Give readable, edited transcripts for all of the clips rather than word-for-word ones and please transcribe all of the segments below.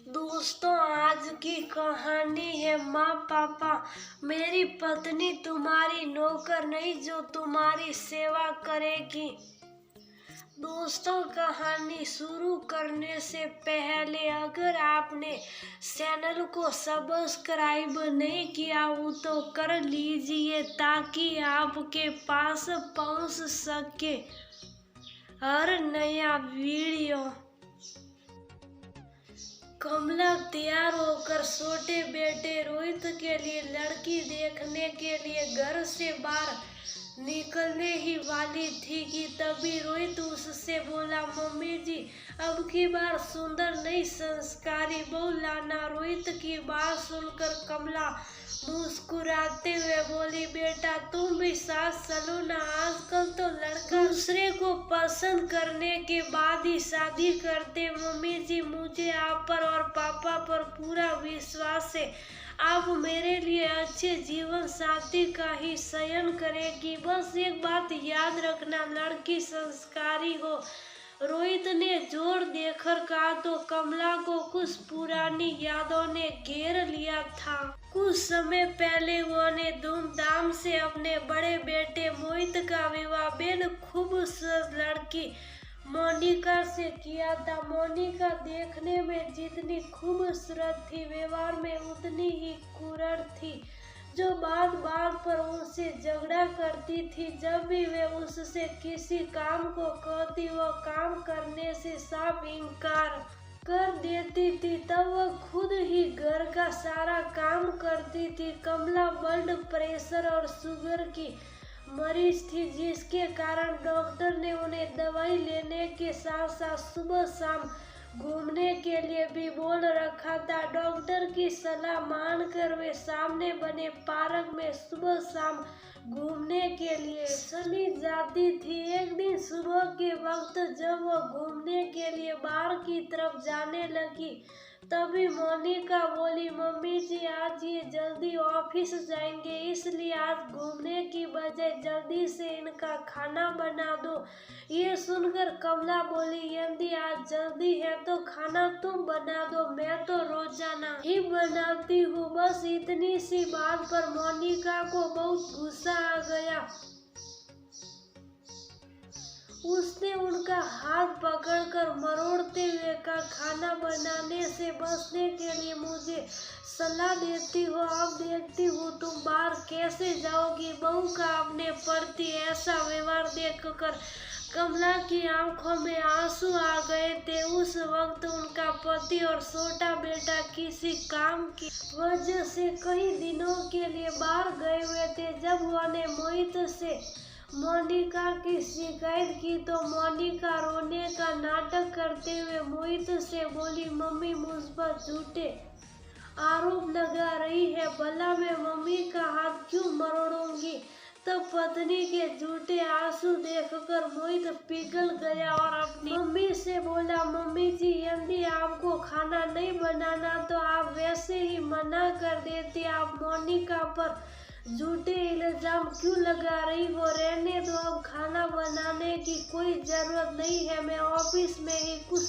दोस्तों, आज की कहानी है माँ पापा मेरी पत्नी तुम्हारी नौकर नहीं जो तुम्हारी सेवा करेगी। दोस्तों, कहानी शुरू करने से पहले अगर आपने चैनल को सब्सक्राइब नहीं किया हो तो कर लीजिए ताकि आपके पास पहुंच सके हर नया वीडियो। कमला तैयार होकर छोटे बेटे रोहित के लिए लड़की देखने के लिए घर से बाहर निकलने ही वाली थी कि तभी रोहित उससे बोला, मम्मी जी अब की बार सुंदर नई संस्कारी बहू लाना। रोहित की बात सुनकर कमला मुस्कुराते हुए बोली, बेटा तुम भी साथ चलो ना, आजकल तो लड़का दूसरे को पसंद करने के बाद ही शादी करते। मम्मी जी मुझे आप पर और पापा पर पूरा विश्वास है, आप मेरे लिए अच्छे जीवन साथी का ही चयन करेगी। बस एक बात याद रखना, लड़की संस्कारी हो। रोहित ने जोर देकर कहा तो कमला को कुछ पुरानी यादों ने घेर लिया था। कुछ समय पहले वो ने धूमधाम से अपने बड़े बेटे मोहित का विवाह बेहद खूबसूरत लड़की मोनिका से किया था। मोनिका देखने में जितनी खूबसूरत थी, व्यवहार में उतनी ही क्रूर थी, जो बात बात पर उससे झगड़ा करती थी। जब भी वे उससे किसी काम को कहती, वो काम करने से साफ इनकार कर देती थी। तब वह खुद ही घर का सारा काम करती थी। कमला ब्लड प्रेशर और शुगर की मरीज थी, जिसके कारण डॉक्टर ने उन्हें दवाई लेने के साथ साथ सुबह शाम घूमने के लिए भी बोल रखा था। डॉक्टर की सलाह मानकर वे सामने बने पार्क में सुबह शाम घूमने के लिए चली जाती थी। एक दिन सुबह के वक्त जब वो घूमने के लिए बाहर की तरफ जाने लगी, तभी मोनिका बोली, मम्मी जी आज ये जल्दी ऑफिस जाएंगे, इसलिए आज घूमने की बजाय जल्दी से इनका खाना बना दो। ये सुनकर कमला बोली, यदि आज जल्दी है तो खाना तुम बना दो, मैं तो रोजाना ही बनाती हूँ। बस इतनी सी बात पर मोनिका को बहुत गुस्सा आ गया। उसने उनका हाथ पकड़कर मरोड़ते हुए कहा, खाना बनाने से बचने के लिए मुझे सलाह देती हो, अब देखती हूँ तुम बाहर कैसे जाओगी। बहू का अपने प्रति ऐसा व्यवहार देखकर कमला की आंखों में आंसू आ गए थे। उस वक्त उनका पति और छोटा बेटा किसी काम की वजह से कई दिनों के लिए बाहर गए हुए थे। जब उन्होंने मोहित से मोनिका की शिकायत की तो मोनिका रोने का नाटक करते हुए मोहित से बोली, मम्मी मुझ पर झूठे आरोप लगा रही है, भला मैं मम्मी का हाथ क्यों मरोड़ूंगी। तब पत्नी के झूठे आंसू देखकर मोहित पिघल गया और अपनी मम्मी से बोला, मम्मी जी यदि आपको खाना नहीं बनाना तो आप वैसे ही मना कर देती, आप मोनिका पर झूठे इल्जाम क्यों लगा रही हो। रहने दो, अब खाना बनाने की कोई जरूरत नहीं है, मैं ऑफिस में ही कुछ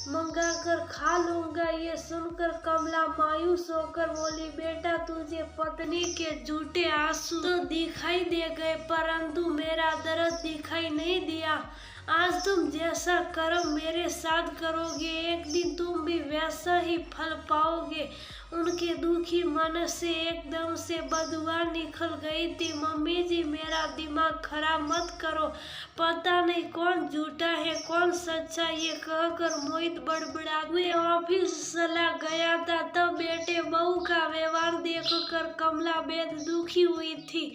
मंगा कर खा लूंगा। ये सुनकर कमला मायूस होकर बोली, बेटा तुझे पत्नी के झूठे आंसू तो दिखाई दे गए, परंतु मेरा दर्द दिखाई नहीं दिया। आज तुम जैसा कर्म मेरे साथ करोगे, एक दिन तुम भी वैसा ही फल पाओगे। उनके दुखी मन से एकदम से बदुआ निकल गई थी। मम्मी जी मेरा दिमाग खराब मत करो, पता नहीं कौन झूठा है कौन सच्चा, ये कहकर मोहित बड़बड़ा हुए ऑफिस चला गया था। तब बेटे बहू का व्यवहार देखकर कमला बेहद दुखी हुई थी।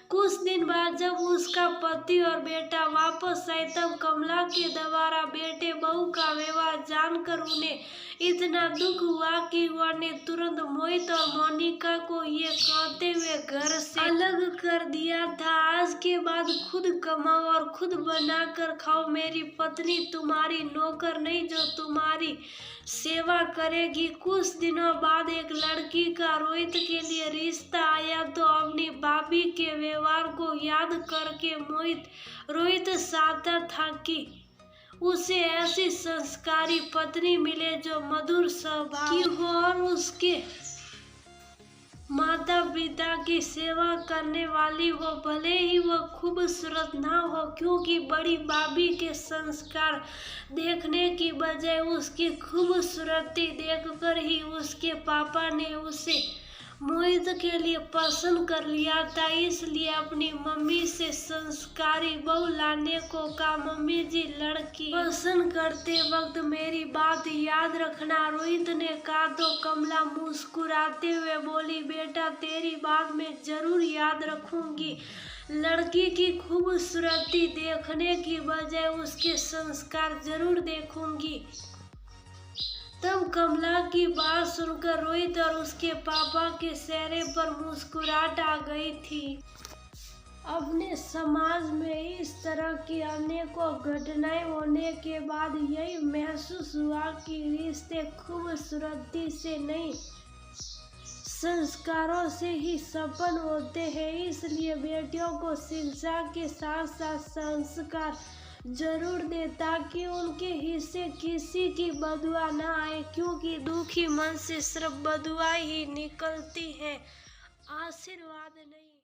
कुछ दिन बाद जब उसका पति और बेटा वापस आए, तब कमला के द्वारा बेटे बहू का व्यवहार जानकर उन्हें इतना दुख हुआ कि उन्होंने तुरंत मोहित और मोनिका को ये कहते हुए घर से अलग कर दिया था, आज के बाद खुद कमाओ और खुद बना कर खाओ। मेरी पत्नी तुम्हारी नौकर नहीं जो तुम्हारी सेवा करेगी। कुछ दिनों बाद एक लड़की का रोहित के लिए रिश्ता आया तो अपनी भाभी के व्यवहार को याद करके रोहित चाहता था कि उसे ऐसी संस्कारी पत्नी मिले जो मधुर स्वभाव की हो और उसके माता पिता की सेवा करने वाली हो, भले ही वह खूबसूरत ना हो, क्योंकि बड़ी भाभी के संस्कार देखने की बजाय उसकी खूबसूरती देखकर ही उसके पापा ने उसे मोहित के लिए पसंद कर लिया था। इसलिए अपनी मम्मी से संस्कारी बहू लाने को कहा। मम्मी जी, लड़की पसंद करते वक्त मेरी बात याद रखना, रोहित ने कहा। तो कमला मुस्कुराते हुए बोली, बेटा तेरी बात मैं जरूर याद रखूंगी। लड़की की खूबसूरती देखने की बजाय उसके संस्कार जरूर देखूंगी। तब कमला की बात सुनकर रोहित और उसके पापा के चेहरे पर मुस्कुराहट आ गई थी। अपने समाज में इस तरह की अनेकों घटनाएं होने के बाद यही महसूस हुआ कि रिश्ते खूबसूरती से नहीं, संस्कारों से ही संपन्न होते हैं। इसलिए बेटियों को शिक्षा के साथ साथ संस्कार जरूर दे, ताकि उनके हिस्से किसी की बदुआ ना आए, क्योंकि दुखी मन से सिर्फ बदुआ ही निकलती है, आशीर्वाद नहीं।